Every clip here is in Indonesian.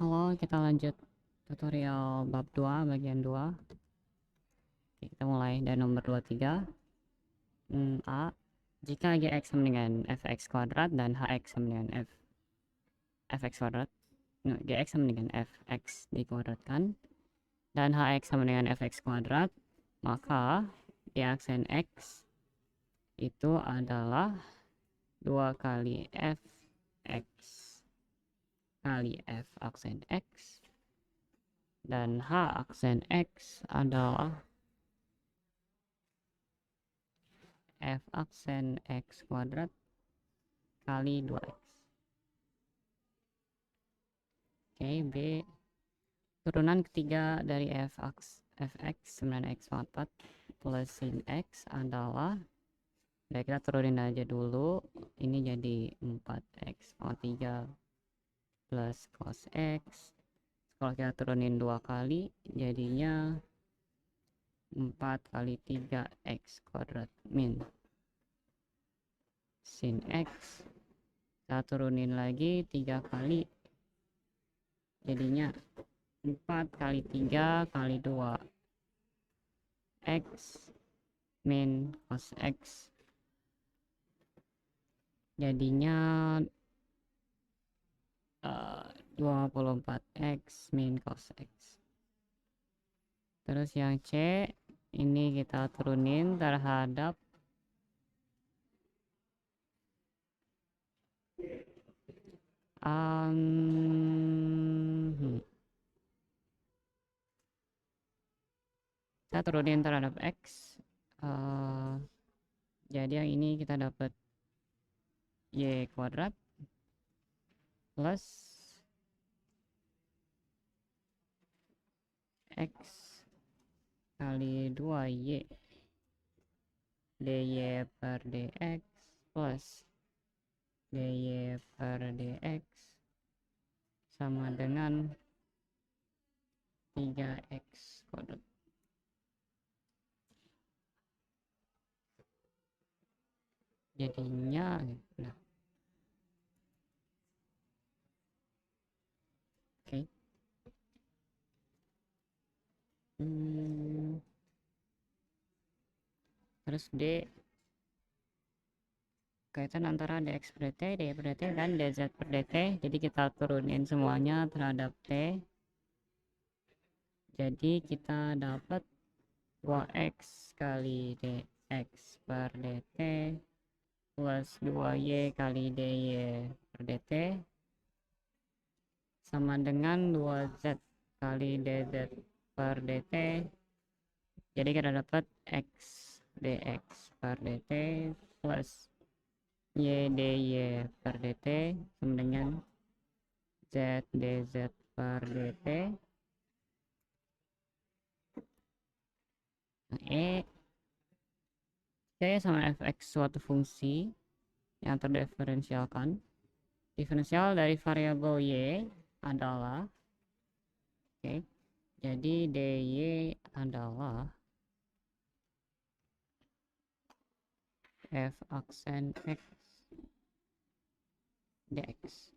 Halo, kita lanjut tutorial bab 2 bagian 2. Oke, kita mulai dari nomor 23. A. Jika gx sama dengan fx kuadrat dan hx sama dengan fx kuadrat, gx sama dengan fx dikuadratkan dan hx sama dengan fx kuadrat, maka g aksen x itu adalah 2 kali fx kali f aksen x, dan h aksen x adalah f aksen x kuadrat kali 2x. Oke, B. Turunan ketiga dari fx 9x pangkat plus sin x adalah, ya kita turunin aja dulu, ini jadi 4x pangkat 3 plus cos x. Kalau kita turunin 2 kali jadinya 4 kali 3x kuadrat min sin x. Kita turunin lagi 3 kali jadinya 4 kali 3 kali 2 x min cos x, jadinya 24x min cos x. Terus yang C ini kita turunin terhadap kita turunin terhadap x, jadi yang ini kita dapat y kuadrat plus x kali 2y dy per dx plus dy per dx sama dengan 3x kuadrat. Jadinya nah, oke. Terus D, kaitan antara dx per dt, dy per dt, dan dz per dt. Jadi kita turunin semuanya terhadap t. Jadi kita dapat 2x kali dx per dt plus 2y kali dy per dt sama dengan 2z kali dz per dt. Jadi kita dapat x dx per dt plus y dy per dt sama dengan z dz per dt. E sama fx suatu fungsi yang terdiferensialkan. Diferensial dari variabel y adalah, oke, jadi dy adalah f aksen x dx.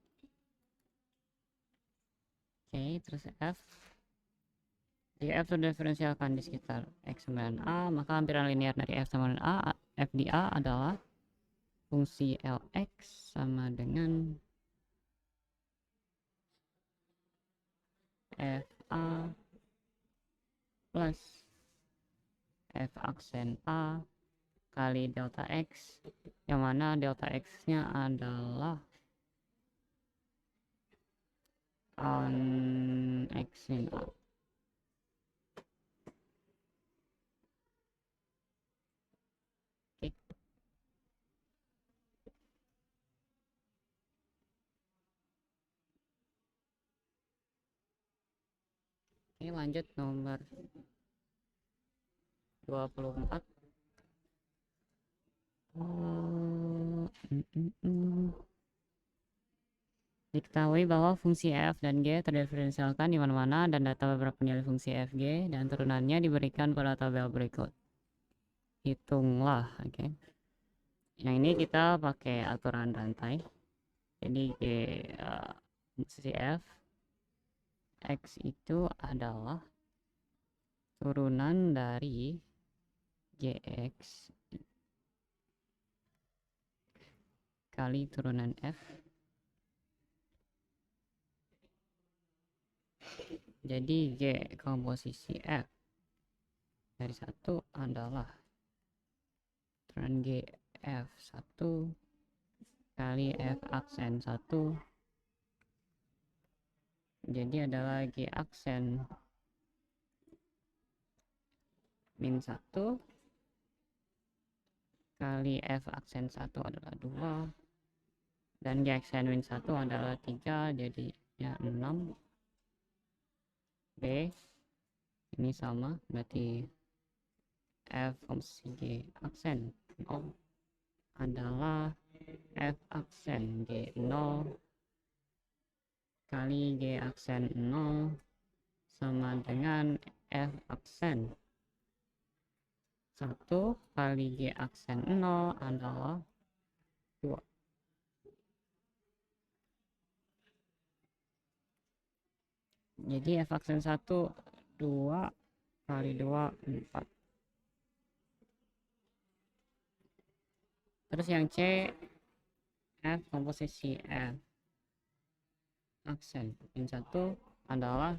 Oke, terus f, jika f terdiferensialkan di sekitar x sama dengan a, maka hampiran linear dari f sama dengan a, f di a adalah fungsi lx sama dengan fa plus f aksen a kali delta x, yang mana delta x nya adalah x min a. Oke, lanjut nomor 24. Diketahui bahwa fungsi f dan g terdiferensialkan di mana-mana dan data beberapa nilai fungsi f, g, dan turunannya diberikan pada tabel berikut. Hitunglah, oke. Yang ini kita pakai aturan rantai. Jadi fungsi f X itu adalah turunan dari Gx kali turunan F. Jadi G komposisi F dari 1 adalah turunan G F1 kali F aksen 1. Jadi adalah G aksen min 1 kali F aksen 1 adalah 2, dan G aksen min 1 adalah 3, jadinya 6. B ini sama, berarti F komposisi G aksen 0 adalah F aksen G0 kali G aksen 0 sama dengan F aksen 1 kali G aksen 0 adalah 2. Jadi F aksen 1 2 kali 2 4. Terus yang C, F komposisi F aksen min 1 adalah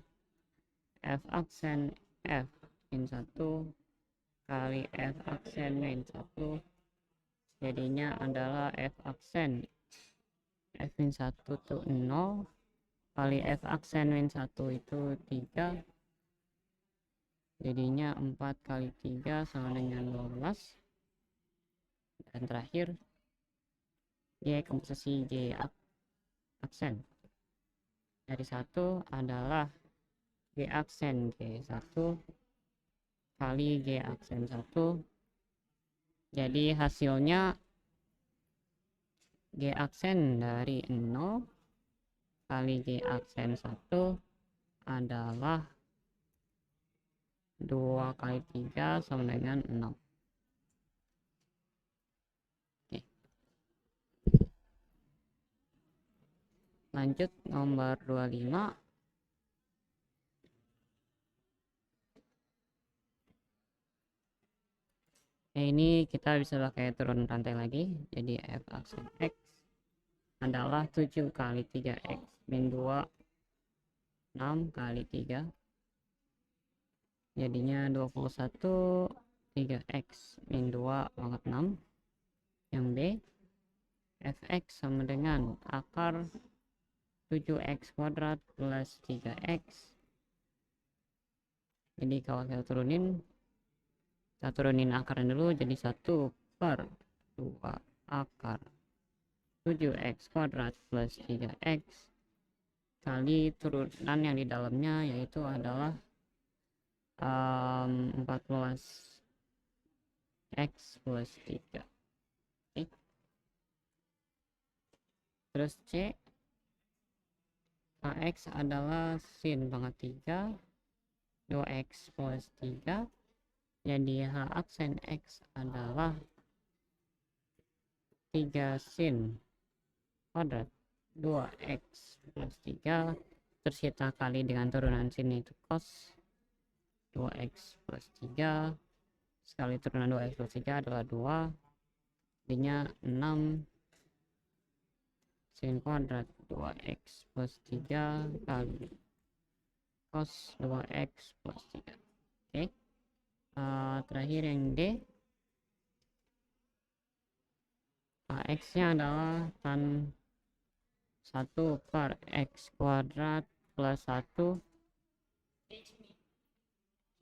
F aksen F min 1 kali F aksen min 1, jadinya adalah F aksen F min 1 itu 0 kali F aksen min 1 itu 3, jadinya 4 kali 3 sama dengan 12. Dan terakhir Y komposisi G aksen dari 1 adalah G aksen G1 kali G aksen 1, jadi hasilnya G aksen dari 0 kali G aksen 1 adalah 2 kali 3 sama dengan 6. Oke. Lanjut nomor 25. Ini kita bisa pakai turun rantai lagi, jadi F aksen X adalah 7 kali 3X min 2 6 kali 3, jadinya 21 3X min 2 pangkat 6. Yang B, Fx sama dengan akar 7x kuadrat plus 3x. Jadi kalau kita turunin akarnya dulu, jadi 1 per 2 akar 7x kuadrat plus 3x kali turunan yang di dalamnya, yaitu adalah 14x plus 3. Oke. Terus C, Kx adalah sin pangkat 3 2x plus 3, jadi H aksen X adalah 3 sin kuadrat 2x plus 3, terus kita kali dengan turunan sin itu cos 2x plus 3 sekali turunan 2x plus 3 adalah 2, jadinya 6 sin kuadrat 2x plus 3 kali cos 2x plus 3. Oke. Terakhir yang D, X nya adalah tan 1 per x kuadrat plus 1.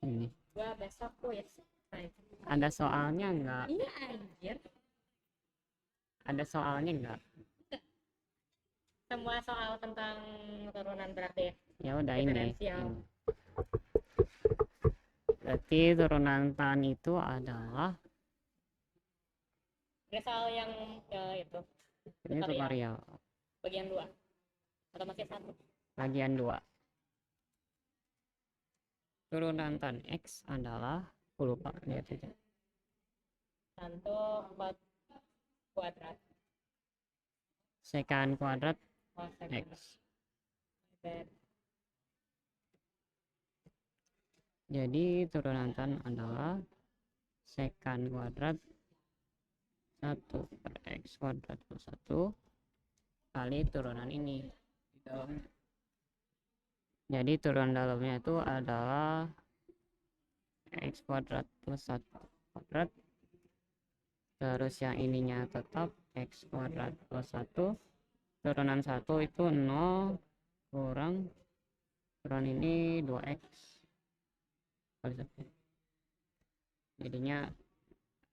Ini besok kuis. ada soalnya enggak? Iya anjir. Ada soalnya enggak? Semua soal tentang turunan berarti Ya udah ini. diferensial. Berarti turunan tan itu adalah Soal yang itu ini tutorial bagian 2 atau masih 1? bagian 2. Turunan tan x adalah, aku lupa, lihat aja. 1 4 kuadrat Sekan kuadrat oh, x. second. Jadi turunan tan adalah sekan kuadrat 1 per x kuadrat plus 1 kali turunan ini di dalamnya. Jadi turunan dalamnya itu adalah x kuadrat plus 1 kuadrat, terus yang ininya tetap x kuadrat plus 1, turunan 1 itu 0 kurang turunan ini 2x kali 1. Jadinya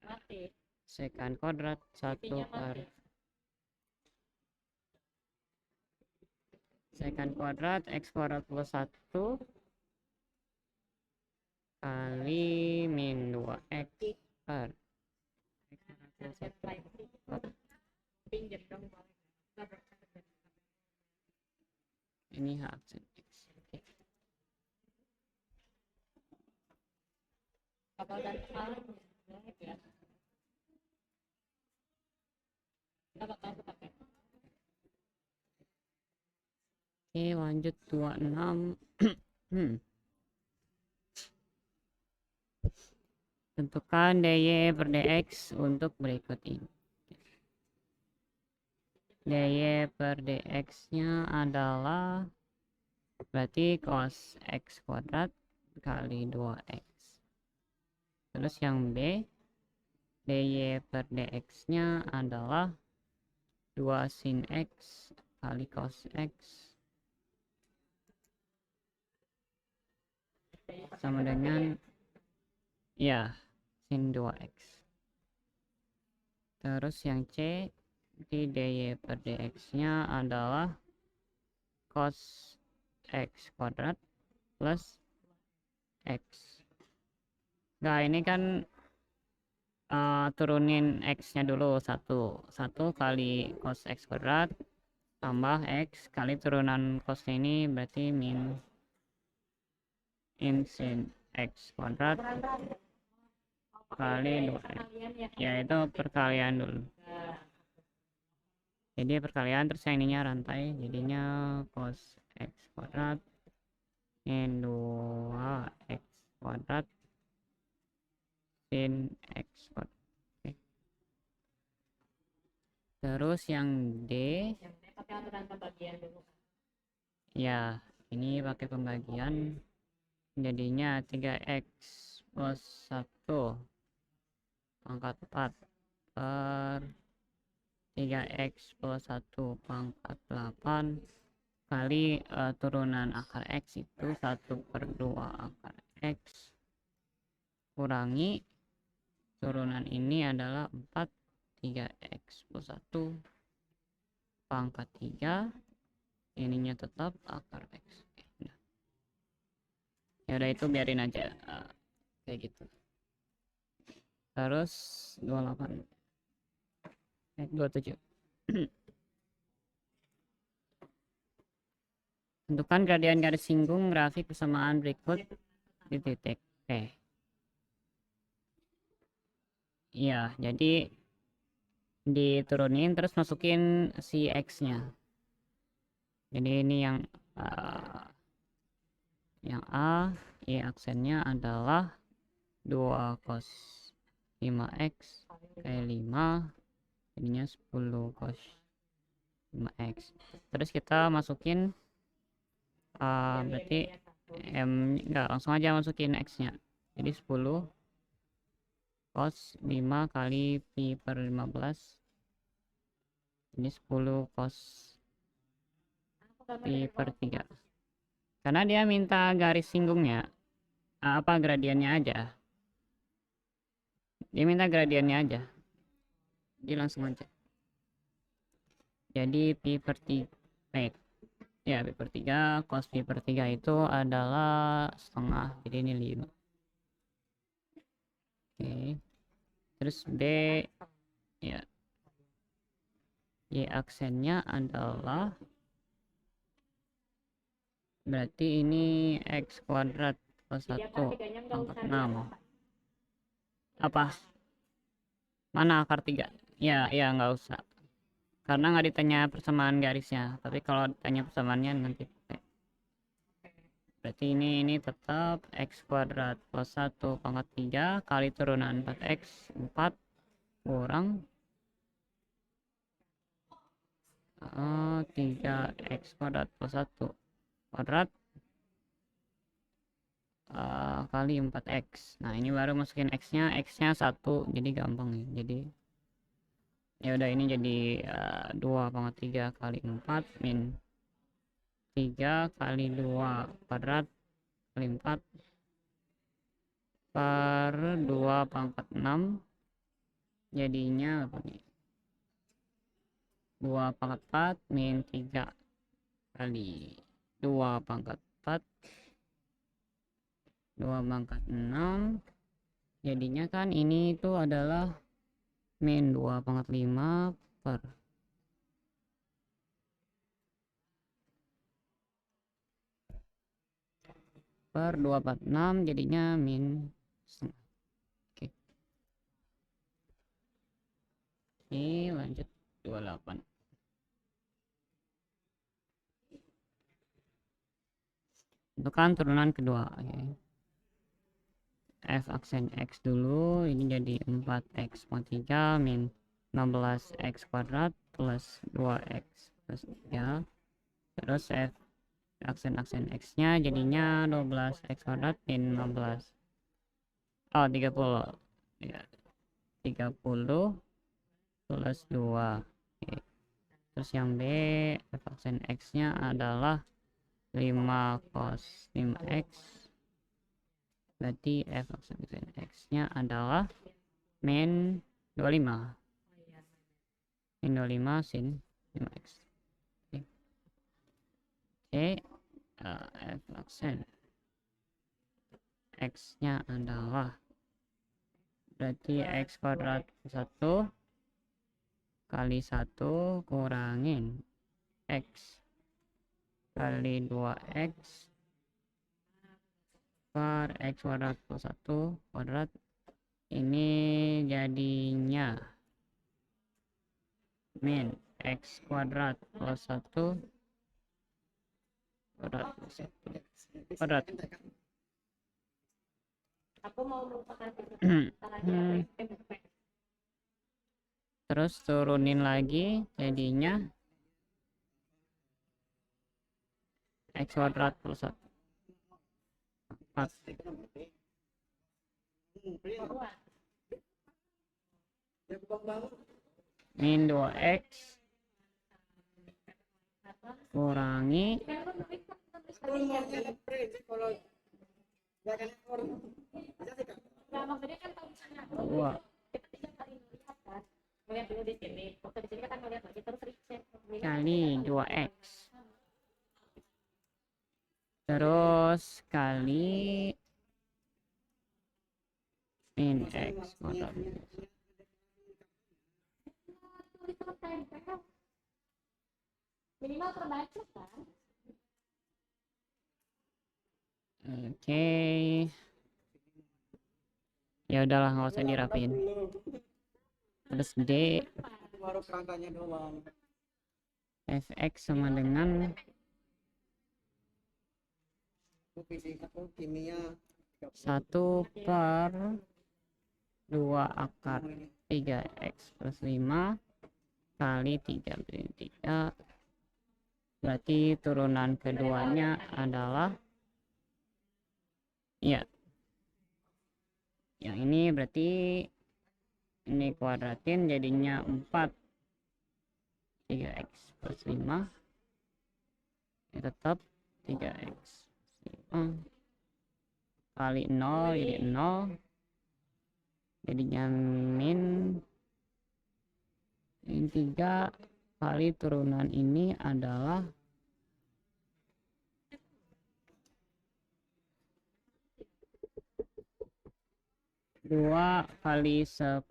Mati. sekan kuadrat 1 Intinya per mati. sekan kuadrat x kuadrat plus 1 kali min 2x per x kuadrat plus 1. Pinjam dong. Ini h aksen x. Oke. Kapal dan A. Ya. Kita bakal pakai. Oke, lanjut 26. Tentukan dy per dx untuk berikut ini. dy per dx nya adalah berarti cos x kuadrat kali 2x. Terus yang b, dy per dx nya adalah 2 sin x kali cos x sama dengan ya sin 2x. Terus yang c, di dy per dx nya adalah cos x kuadrat plus x. Nah ini kan turunin x nya dulu 1 kali cos x kuadrat tambah x kali turunan cosnya ini berarti min sin x kuadrat kali 2x, yaitu perkalian dulu. Jadi perkalian terus yang ininya rantai, jadinya cos x kuadrat min 2x kuadrat sin x kuadrat. Oke. Terus yang d, Pakai aturan pembagian dulu. ya ini pakai pembagian, jadinya 3x plus 1 pangkat 4 per 3x plus 1 pangkat 8 kali turunan akar x itu 1/2 akar x kurangi turunan ini adalah 4, 3x plus 1 pangkat 3, ininya tetap akar x. Nah. Ya udah itu biarin aja kayak gitu. Terus 27 tentukan gradien garis singgung grafik persamaan berikut di titik P. Iya, jadi diturunin terus masukin si x nya. Jadi ini yang A, y aksennya adalah 2 cos 5x kali 5, jadinya 10 cos 5x. Terus kita masukin berarti enggak, langsung aja masukin x nya, jadi 10 cos 5 kali pi per 15, ini 10 cos pi per 3, karena dia minta garis singgungnya gradiennya aja, dia minta gradiennya aja, jadi langsung aja, jadi pi per 3 ya pi per 3 cos pi per 3 itu adalah setengah, jadi ini 5. Oke, terus b, ya y aksennya adalah berarti ini x kuadrat plus 1 pangkat 6. Apa? Mana akar 3? Ya nggak usah, karena nggak ditanya persamaan garisnya, tapi kalau ditanya persamaannya nanti pakai. berarti ini tetap x kuadrat plus 1 pangkat 3 kali turunan 4x 4 kurang 3x kuadrat plus 1 kuadrat kali 4x. Nah ini baru masukin x nya 1, jadi gampang ya. Jadi ya udah, ini jadi 2 pangkat 3 kali 4 min 3 kali 2 kuadrat kali 4 per 2 pangkat 6, jadinya apa nih, 2 pangkat 4 min 3 kali 2 pangkat 4 2 pangkat 6, jadinya kan ini itu adalah min 2 pangkat 5 per 246, jadinya min setengah. Oke. Ini lanjut 28. Tentukan turunan kedua ya. F aksen x dulu, ini jadi 4x pangkat 3 min 16x kuadrat plus 2x plus 3. Terus F aksen x nya jadinya 12x kuadrat min 15, 30 ya, 30 plus 2. Oke. Terus yang B, F aksen x nya adalah 5 cos 5x, berarti F aksen x nya adalah min 25 min 25 sin 5x. Oke. F aksen x nya adalah berarti x kuadrat 1 kali 1 kurangin x kali 2x per x kuadrat plus 1 kuadrat, ini jadinya min x kuadrat plus 1 kuadrat plus 1 kuadrat. Aku mau merupakan Terus turunin lagi, jadinya x kuadrat plus 1 min 2x kurangi Nah, maksudnya kan kalau misalnya 2 kita 3 kali melihat kan, melihat dulu di sini, waktu di sini kan melihat lagi terus recheck kali 2x terus kali min x kuadrat. minimal terbaca kan. Oke, ya udahlah, nggak usah dirapin. Terus D, baru kerangkanya doang. fx sama dengan Fisika tuh kimia 1 per 2 akar 3x plus 5 kali 3 beri 3, berarti turunan keduanya adalah ya yang ini, berarti ini kuadratin jadinya 4 3x plus 5 ya, tetap 3x 5 kali 0 jadi 0, jadinya min 3 kali turunan ini adalah 2 kali 1/2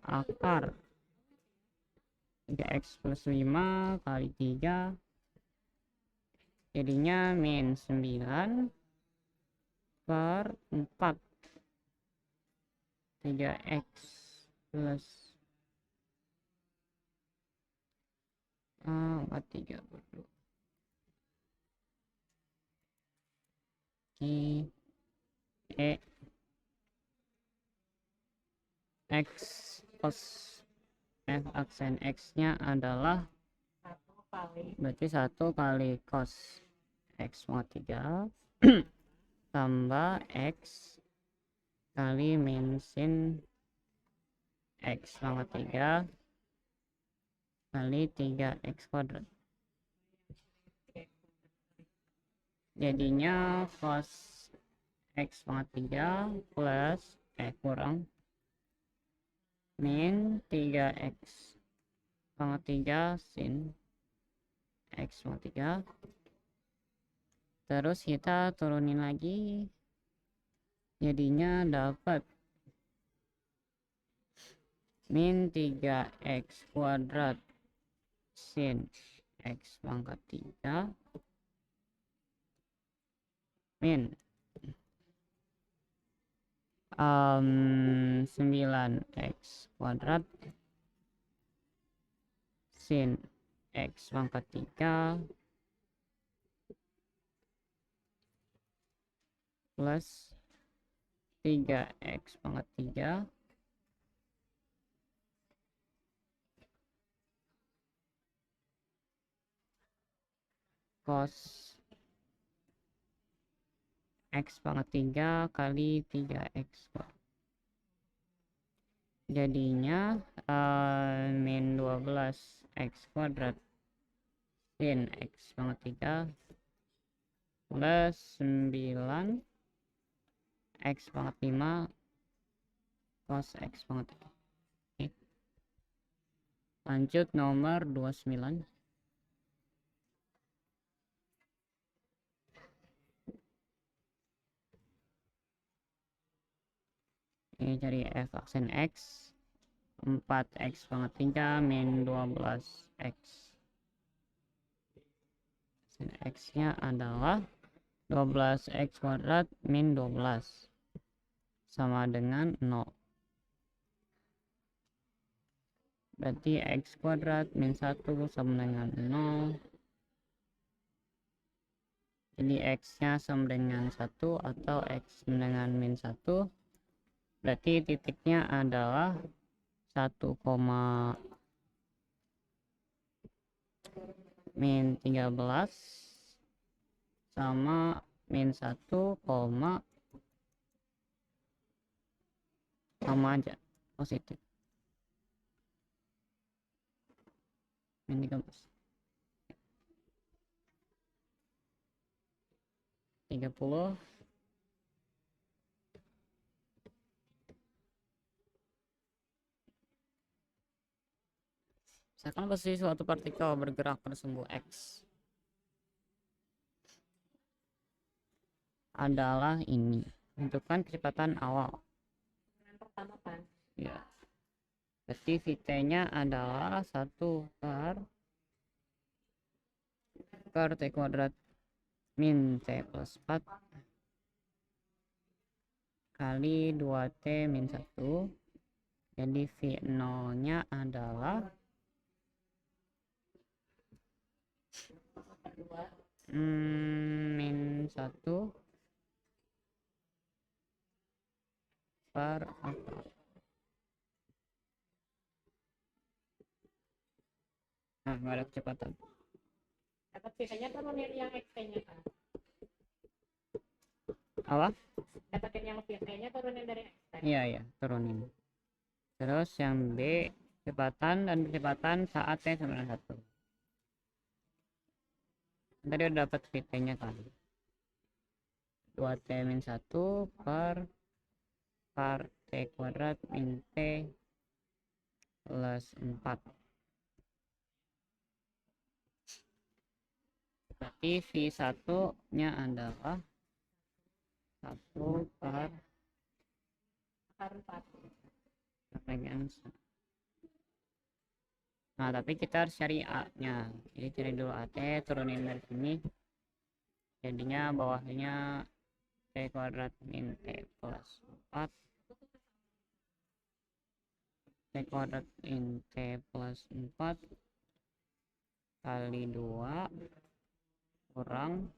akar 3x plus 5 kali 3, jadinya min 9 per 4 3x plus 4 32. memiliki x cos f aksen x nya adalah 1 kali berarti 1 kali cos x pangkat 3 tambah x kali min sin x pangkat 3 kali 3x kuadrat. Jadinya cos x pangkat 3 plus kurang min 3x pangkat 3 sin x pangkat 3. Terus kita turunin lagi, jadinya dapat min 3x kuadrat sin x pangkat 3 min 9x kuadrat sin x pangkat 3 plus 3x pangkat 3 cos x pangkat 3 kali 3x kuadrat. Jadinya min 12x kuadrat sin x pangkat 3 plus 9 x pangkat 5 cos x pangkat 3. Oke. Lanjut nomor 29. Ini cari f aksen x 4x pangkat 3 min 12x. Aksen x nya adalah 12x kuadrat min 12 sama dengan 0. Berarti x kuadrat min 1 sama dengan 0. Jadi x nya sama dengan 1 atau x dengan min 1. Berarti titiknya adalah 1, min 13 sama min 1, sama aja positif min 13 30. Misalkan posisi suatu partikel bergerak pada sumbu x adalah ini. Tentukan kecepatan awal. yang pertama kan Ya. Berarti VT-nya adalah 1 per T kuadrat min T plus 4 kali 2T min 1. Jadi V0-nya adalah min 1 per 4. Nah, nggak ada kecepatan. dapat VT-nya turunin yang XT-nya kan Apa? dapatin yang VT-nya turunin dari XT. Iya, ya, turunin. Terus yang B, kecepatan dan kecepatan saat T sama dengan 1. Tadi udah dapat VT-nya kan. 2T min 1 per T kuadrat min T plus 4. Berarti V1-nya adalah 1 per 4. Nah, tapi kita harus cari A-nya. Jadi cari dulu AT, turunin dari sini. Jadinya bawahnya T kuadrat min T plus 4. T kuadrat min T plus 4 kali 2 kurang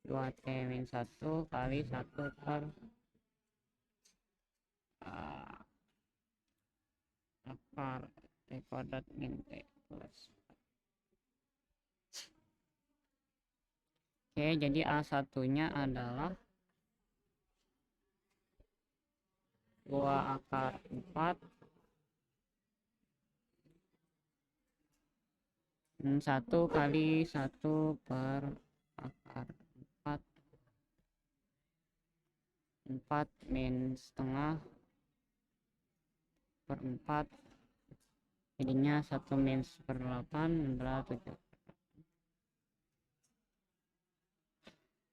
2t min 1 kali 1 per akar t kuadrat min t plus. Oke, jadi A1 nya adalah 2 akar 4 min 1 kali 1 per akar 4 min setengah per 4, jadinya 1 min 1/8 adalah 7.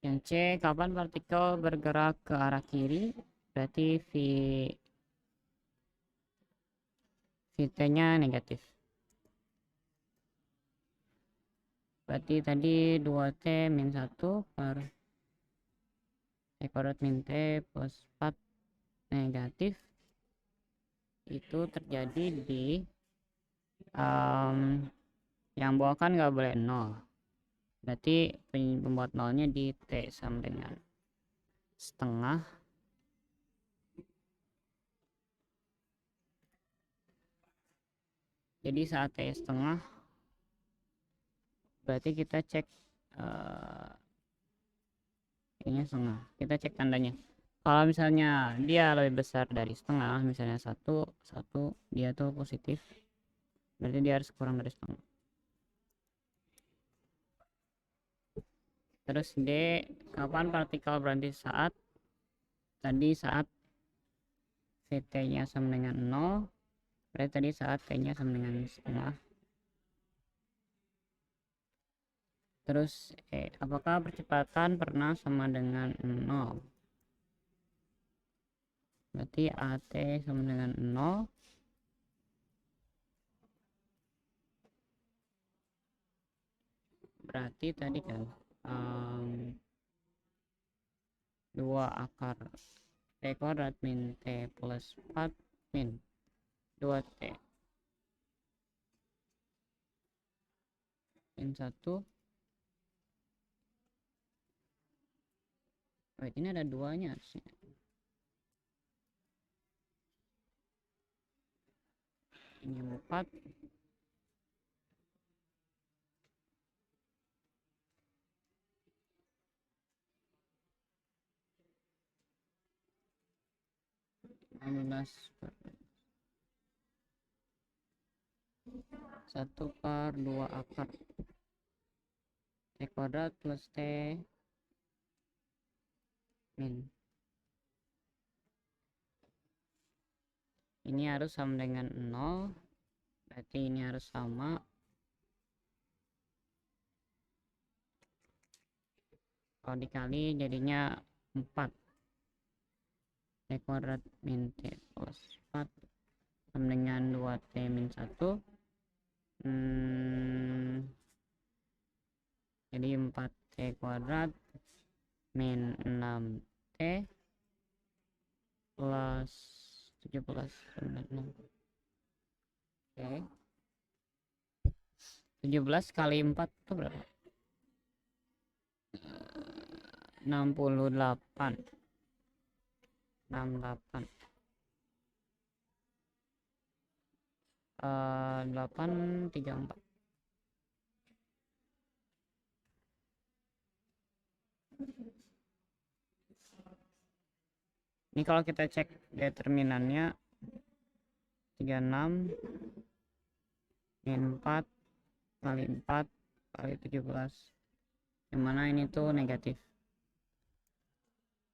Yang C, kapan partikel bergerak ke arah kiri? Berarti Vt nya negatif. Berarti tadi 2t min 1 per t kuadrat min t plus 4 negatif itu terjadi di yang bawah kan nggak boleh 0, berarti pembuat nolnya di t sama dengan setengah jadi saat t setengah berarti kita cek ini setengah, kita cek tandanya. Kalau misalnya dia lebih besar dari setengah, misalnya 1 dia tuh positif, berarti dia harus kurang dari setengah. Terus D, kapan partikel berhenti? Saat tadi saat Vt nya sama dengan 0, berarti tadi saat t nya sama dengan setengah. Terus apakah percepatan pernah sama dengan 0? Berarti AT sama dengan 0. Berarti tadi kan 2 akar t kuadrat min t plus 4 min 2t min 1. Wait, ini ada duanya harusnya. Ini 4. Satu per 2 akar t kuadrat plus t min. Ini harus sama dengan 0, berarti ini harus sama. Kalau dikali jadinya 4 t kuadrat min t plus 4 sama dengan 2t min 1. Jadi 4t kuadrat min 6t plus 17 sama 6. Oke. 17 kali 4 itu berapa? 68. 68. 834. Ini kalau kita cek determinannya 36 min 4 kali 4 kali 17, yang mana ini tuh negatif,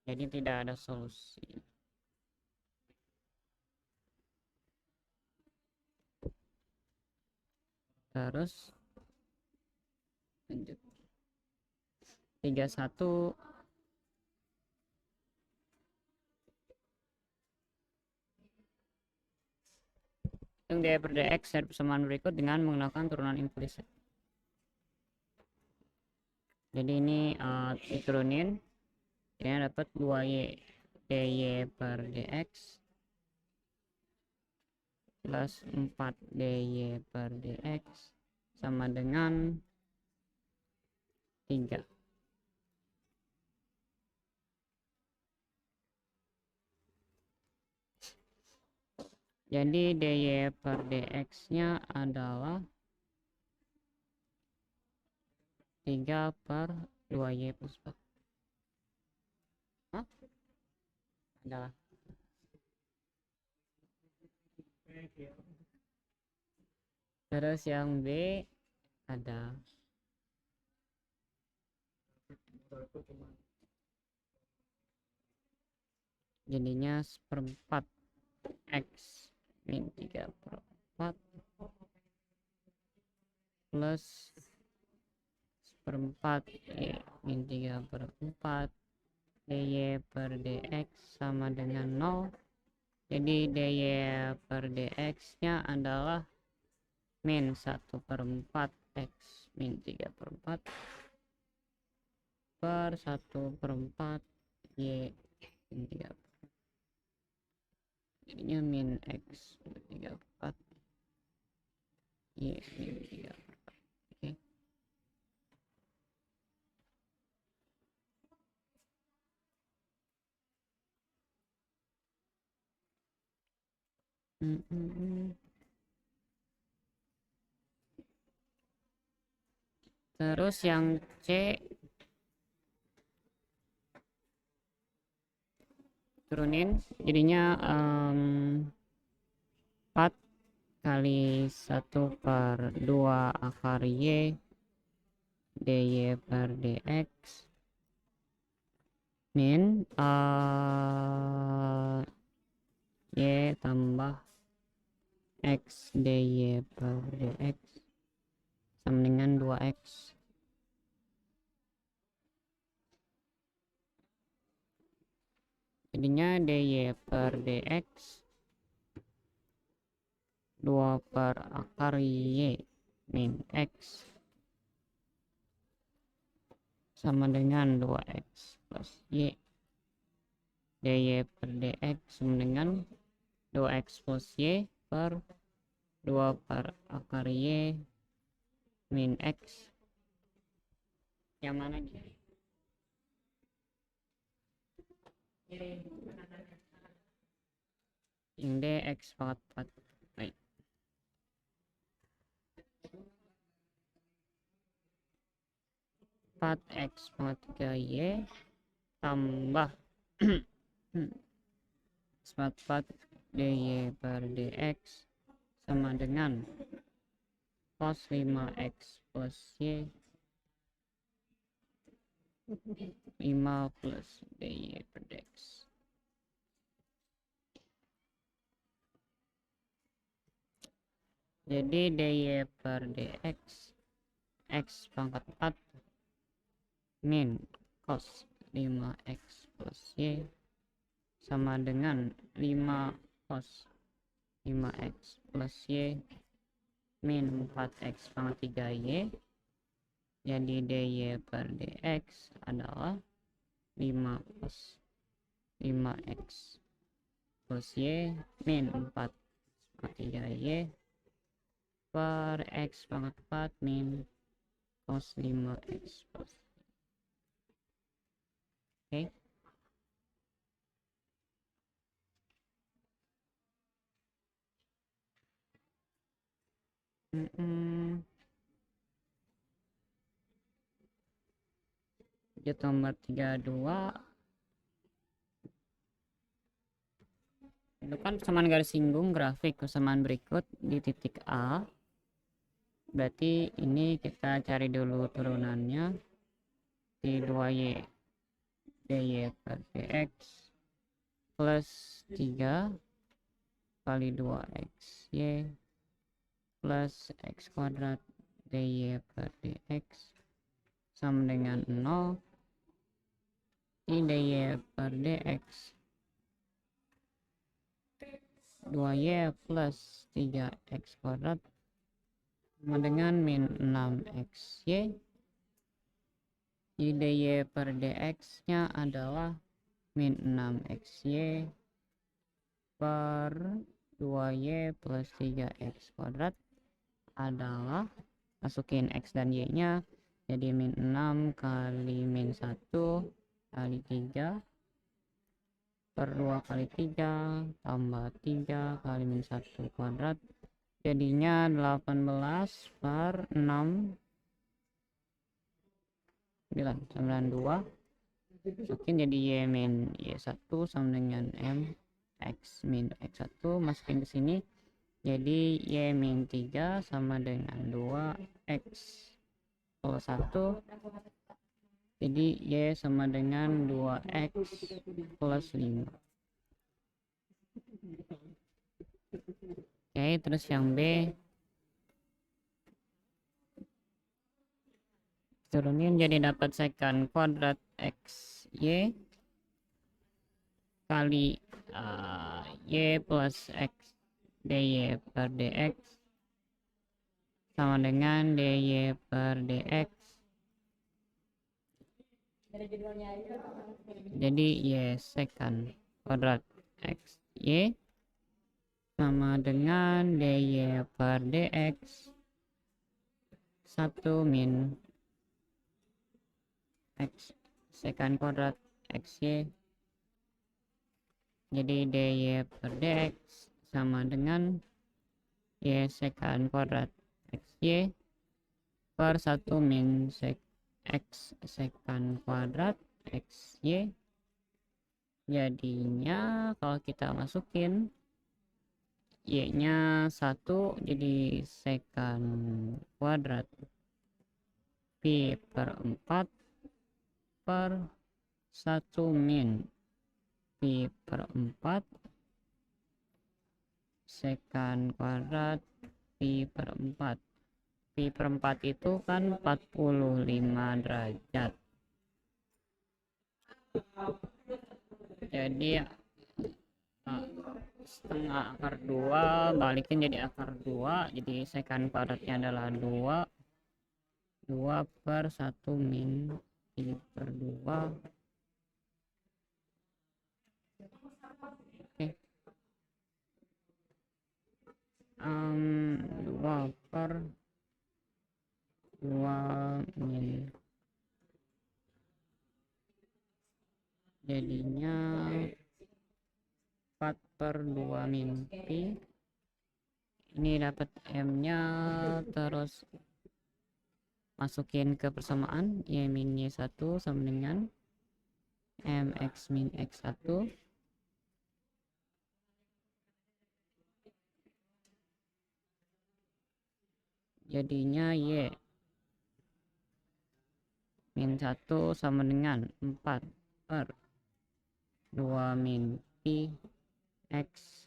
jadi tidak ada solusi. Terus lanjut 31 hitung daya per dx dari persamaan berikut dengan menggunakan turunan implisit. Jadi ini diturunin, ini dapat 2y dy per dx plus 4 dy per dx sama dengan 3. Jadi dy per dx nya adalah 3 per 2y plus 4. Hah? Adalah terus yang B ada jadinya seperempat x min 3 per 4 plus seperempat y min 3 per 4 dy per dx sama dengan 0. Jadi dy per dx nya adalah min 1 per 4 x min 3 per 4 per 1 per 4 y min 3 per 4. Jadinya min x min 3 per 4 y min 3 per 4. Oke. Terus yang C turunin jadinya 4 kali 1 per 2 akar y dy per dx min y tambah x dy per dx sama dengan 2x. Jadinya dy per dx 2 per akar y min x sama dengan 2x plus y. Dy per dx sama dengan 2x plus y per 2 per akar y min x. Yang mana nih? Yang D x pangkat 4. Baik. X pangkat 3y tambah x pangkat 4 dy per dx sama dengan cos 5x plus y 5 plus dy per dx. Jadi dy per dx x pangkat 4 min cos 5x plus y sama dengan 5 cos 5x plus y min 4x pangkat 3y. Jadi dy per dx adalah 5 plus 5x plus y min 4 pangkat 3y per x pangkat 4 min cos 5x plus y. Oke. Lanjut nomor 32. Tentukan persamaan garis singgung grafik persamaan berikut di titik A. Berarti ini kita cari dulu turunannya di 2y dy per dx plus 3 kali 2x y plus x kuadrat dy per dx sama dengan 0. Ini dy per dx 2y plus 3x kuadrat sama dengan min 6xy. Dy per dx nya adalah min 6xy per 2y plus 3x kuadrat adalah masukin x dan y nya jadi min 6 kali min 1 kali 3 per 2 kali 3 tambah 3 kali min 1 kuadrat, jadinya 18 per 6 92, masukin jadi y min y1 sama dengan m x min x1, masukin ke sini jadi y min 3 sama dengan 2x plus 1, jadi y sama dengan 2x plus 5. Oke, terus yang B turunin jadi dapat secant kuadrat x y kali y plus x dy per dx sama dengan dy per dx, Dari judulnya aja. jadi y secant kuadrat x y sama dengan dy per dx 1 min x secant kuadrat xy, jadi dy per dx sama dengan y secant kuadrat xy per 1 min x secant kuadrat xy, jadinya kalau kita masukin y nya 1 jadi secant kuadrat pi per 4 per 1 min pi per 4 secant kuadrat pi per 4. Pi per 4 itu kan 45 derajat, jadi setengah akar 2 balikin jadi akar 2, jadi secant kuadratnya adalah 2 per 1 min pi per 2. Oke, 2 per 2 min, jadinya 4 per 2 min pi, ini dapat m nya, terus masukin ke persamaan y min y1 sama dengan mx min x1, jadinya y min 1 sama dengan 4 per 2 min pi x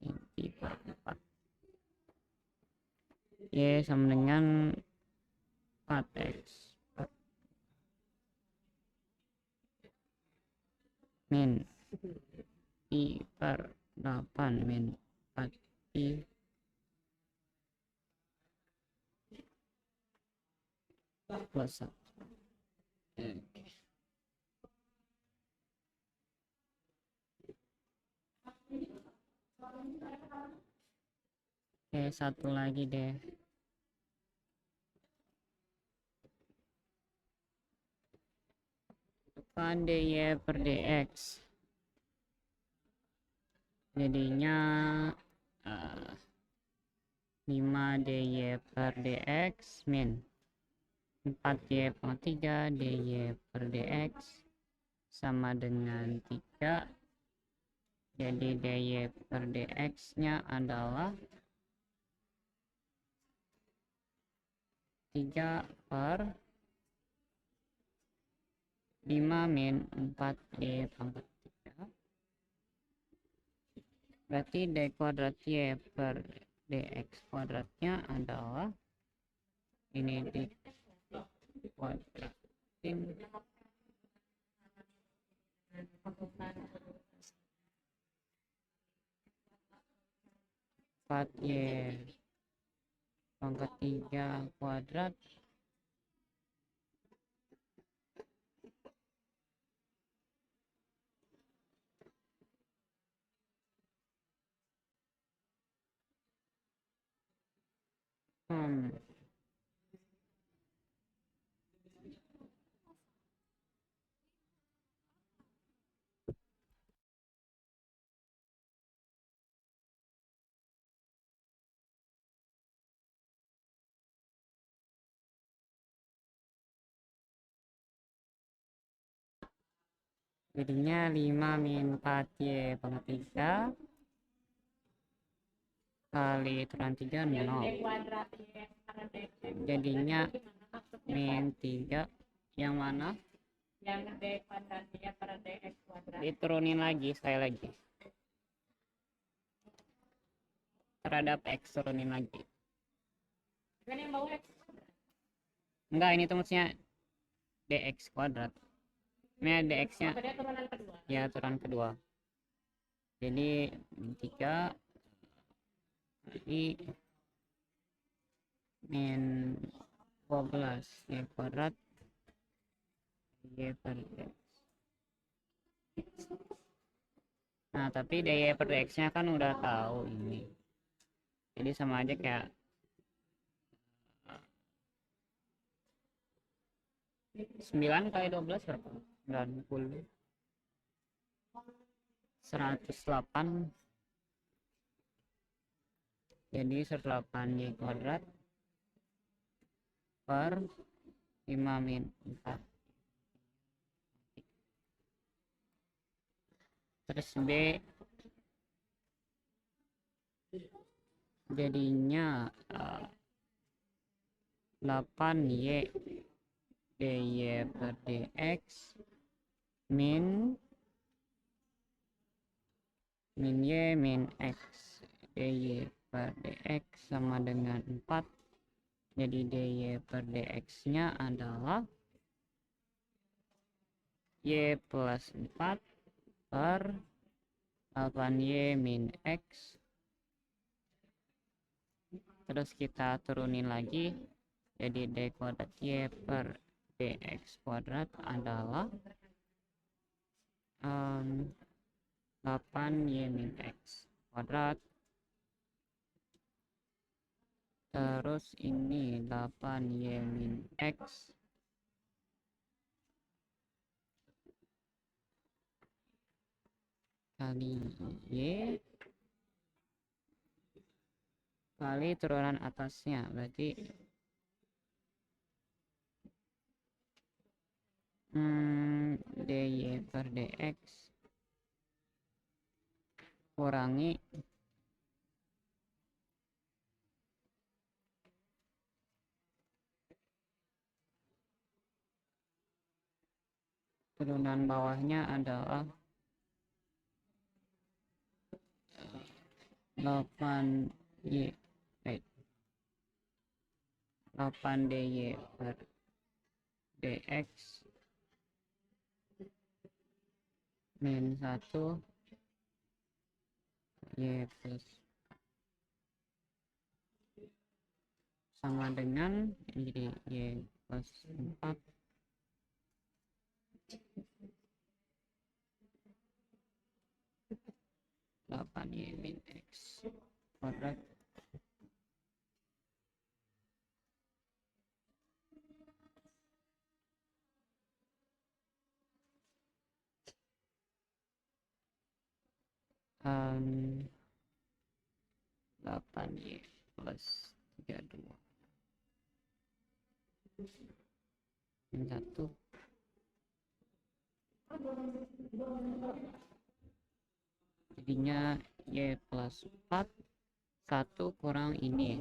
min pi per 4, y sama dengan 4x per min pi per 8 min 4 pi plus 1. Oke, satu lagi deh. Kan dy per dx, jadinya 5 dy per dx min 4y pangkat 3 dy per dx sama dengan 3, jadi dy per dx nya adalah 3 per 5 min 4y pangkat 3, berarti d kuadrat y per dx kuadratnya adalah ini di kuadratin 4y pangkat 3 kuadrat jadinya 5 min 4 y pangkat 3 kali turunan 3 D 0, kuadrat Y karena D jadinya gimana maksudnya min 3 yang mana yang D kuadrat Y per dx kuadrat diturunin lagi sekali lagi terhadap x, turunin lagi. kan yang bawah X Enggak, ini tuh maksudnya dx kuadrat, ini dx nya tadi turunan kedua ya turunan kedua, jadi min 3 kali min 12 y kuadrat y per dx. Nah tapi dy per dx nya kan udah tahu ini, jadi sama aja kayak 9 kali 12 berapa? 90, 108, jadi 108 y kuadrat per 5 min 4. Terus B jadinya 8y dy per dx min y min x dy per dx sama dengan 4, jadi dy per dx nya adalah y plus 4 per 8y min x, terus kita turunin lagi, jadi d kuadrat y per dx kuadrat adalah 8y min x kuadrat, terus ini 8y min x kali y kali turunan atasnya, berarti dy per dx kurangi turunan bawahnya adalah 8y 8 dy per dx min 1 y plus sama dengan jadi y plus 4 8y min x kuadrat um, 8y plus 32 min 1 jadinya y plus 4 1 kurang ini,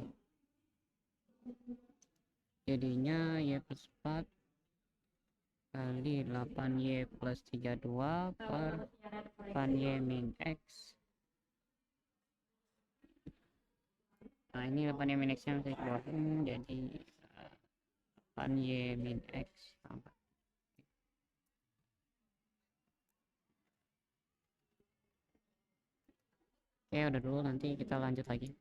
jadinya y plus 4 kali 8y plus 32 per 8y min x. Nah ini 8y min x nya bisa dikeluarin, jadi 8y min x tambah. Oke udah dulu, nanti kita lanjut lagi.